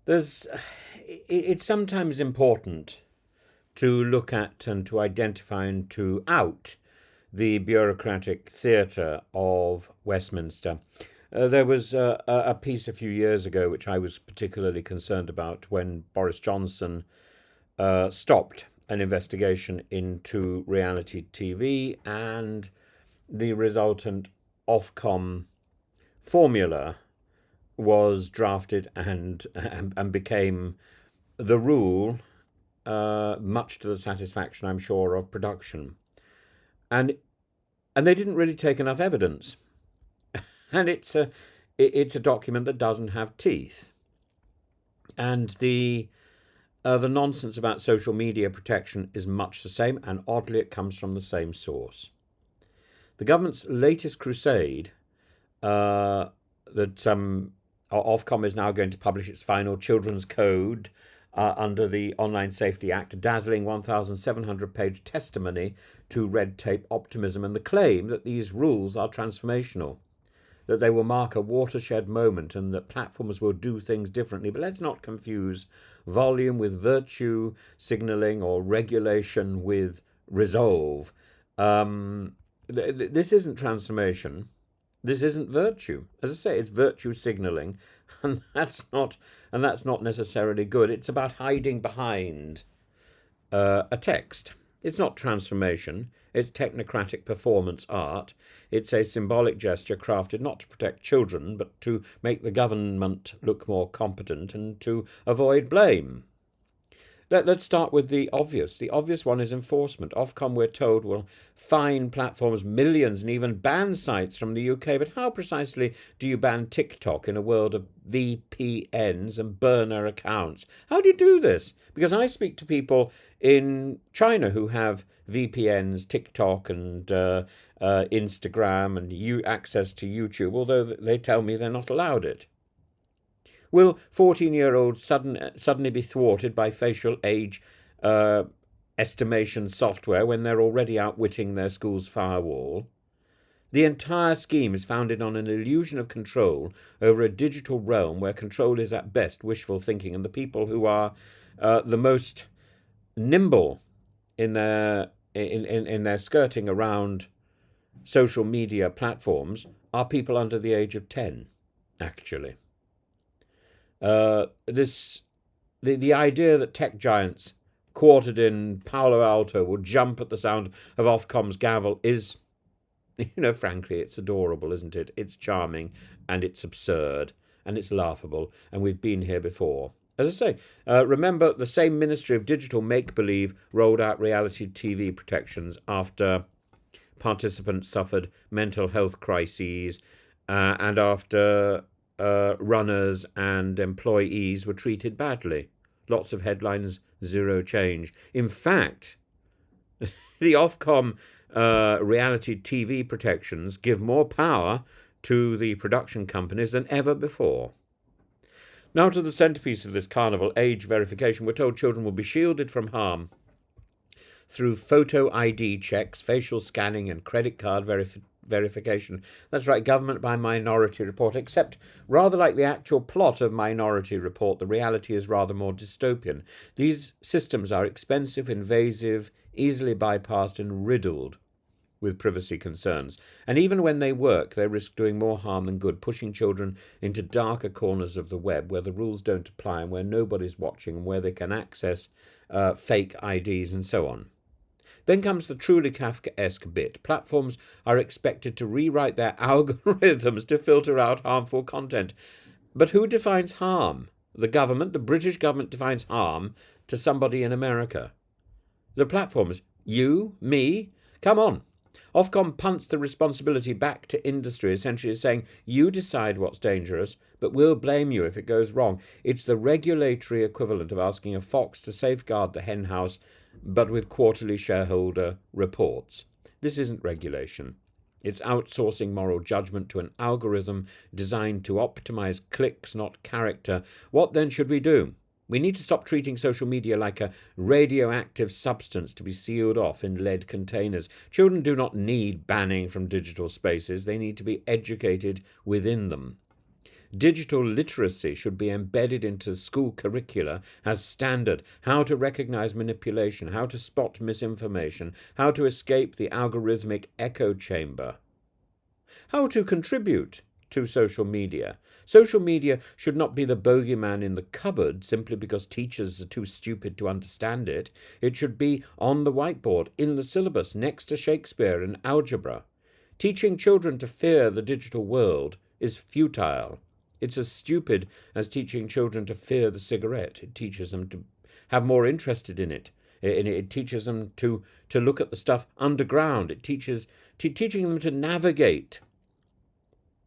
There's, it's sometimes important to look at and to identify and to out the bureaucratic theatre of Westminster. There was a piece a few years ago which I was particularly concerned about when Boris Johnson stopped an investigation into reality TV and the resultant ofcom formula was drafted and became the rule, much to the satisfaction, I'm sure, of production. And they didn't really take enough evidence, and it's a document that doesn't have teeth. And the nonsense about social media protection is much the same, and oddly, it comes from the same source. The government's latest crusade, that Ofcom is now going to publish its final children's code under the Online Safety Act, a dazzling 1,700-page testimony to red tape optimism and the claim that these rules are transformational, that they will mark a watershed moment and that platforms will do things differently. But let's not confuse volume with virtue signalling or regulation with resolve. This isn't transformation. This isn't virtue. As I say, it's virtue signalling, and that's not necessarily good. It's about hiding behind a text. It's not transformation. It's technocratic performance art. It's a symbolic gesture crafted not to protect children, but to make the government look more competent and to avoid blame. Let's start with the obvious. The obvious one is enforcement. Ofcom, we're told, will fine platforms millions and even ban sites from the UK. But how precisely do you ban TikTok in a world of VPNs and burner accounts? How do you do this? Because I speak to people in China who have VPNs, TikTok and Instagram and access to YouTube, although they tell me they're not allowed it. Will 14-year-olds suddenly be thwarted by facial age estimation software when they're already outwitting their school's firewall? The entire scheme is founded on an illusion of control over a digital realm where control is at best wishful thinking, and the people who are the most nimble in their skirting around social media platforms are people under the age of 10, actually. The idea that tech giants quartered in Palo Alto will jump at the sound of Ofcom's gavel is, frankly, it's adorable, isn't it? It's charming, and it's absurd, and it's laughable, and we've been here before. As I say, remember the same Ministry of Digital Make-Believe rolled out reality TV protections after participants suffered mental health crises and after runners and employees were treated badly. Lots of headlines, zero change. In fact, the Ofcom reality TV protections give more power to the production companies than ever before. Now to the centrepiece of this carnival, age verification. We're told children will be shielded from harm through photo ID checks, facial scanning and credit card verification. That's right, government by Minority Report, except rather like the actual plot of Minority Report, the reality is rather more dystopian. These systems are expensive, invasive, easily bypassed and riddled with privacy concerns. And even when they work, they risk doing more harm than good, pushing children into darker corners of the web where the rules don't apply and where nobody's watching and where they can access fake IDs and so on. Then comes the truly Kafkaesque bit. Platforms are expected to rewrite their algorithms to filter out harmful content. But who defines harm? The government, the British government defines harm to somebody in America. The platforms, you, me, come on. Ofcom punts the responsibility back to industry, essentially saying, you decide what's dangerous, but we'll blame you if it goes wrong. It's the regulatory equivalent of asking a fox to safeguard the hen house, but with quarterly shareholder reports. This isn't regulation. It's outsourcing moral judgment to an algorithm designed to optimize clicks, not character. What then should we do? We need to stop treating social media like a radioactive substance to be sealed off in lead containers. Children do not need banning from digital spaces. They need to be educated within them. Digital literacy should be embedded into school curricula as standard. How to recognize manipulation, how to spot misinformation, how to escape the algorithmic echo chamber, how to contribute to social media. Social media should not be the bogeyman in the cupboard simply because teachers are too stupid to understand it. It should be on the whiteboard, in the syllabus, next to Shakespeare and algebra. Teaching children to fear the digital world is futile. It's as stupid as teaching children to fear the cigarette. It teaches them to have more interest in it. It teaches them to look at the stuff underground. It teaches teaching them to navigate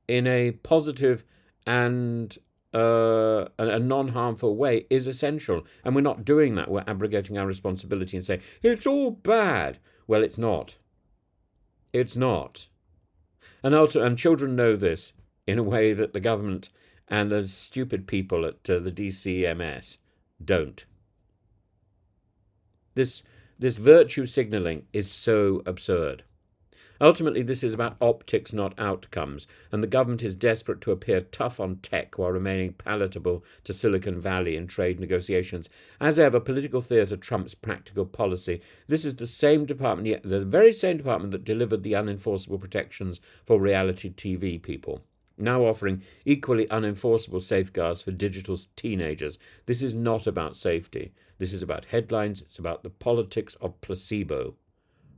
in a positive and a non-harmful way is essential. And we're not doing that. We're abrogating our responsibility and saying, it's all bad. Well, it's not. It's not. And children know this in a way that the government and the stupid people at the DCMS don't. This virtue signalling is so absurd. Ultimately, this is about optics, not outcomes, and the government is desperate to appear tough on tech while remaining palatable to Silicon Valley in trade negotiations. As ever, political theatre trumps practical policy. This is the same department, the very same department that delivered the unenforceable protections for reality TV people, now offering equally unenforceable safeguards for digital teenagers. This is not about safety. This is about headlines. It's about the politics of placebo.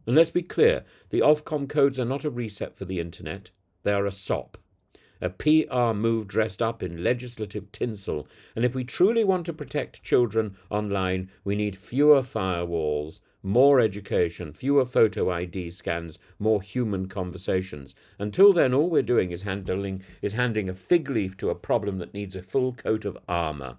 And let's be clear, the Ofcom codes are not a reset for the internet. They are a sop, a PR move dressed up in legislative tinsel. And if we truly want to protect children online, we need fewer firewalls, more education, fewer photo ID scans, more human conversations. Until then, all we're doing is handing a fig leaf to a problem that needs a full coat of armour.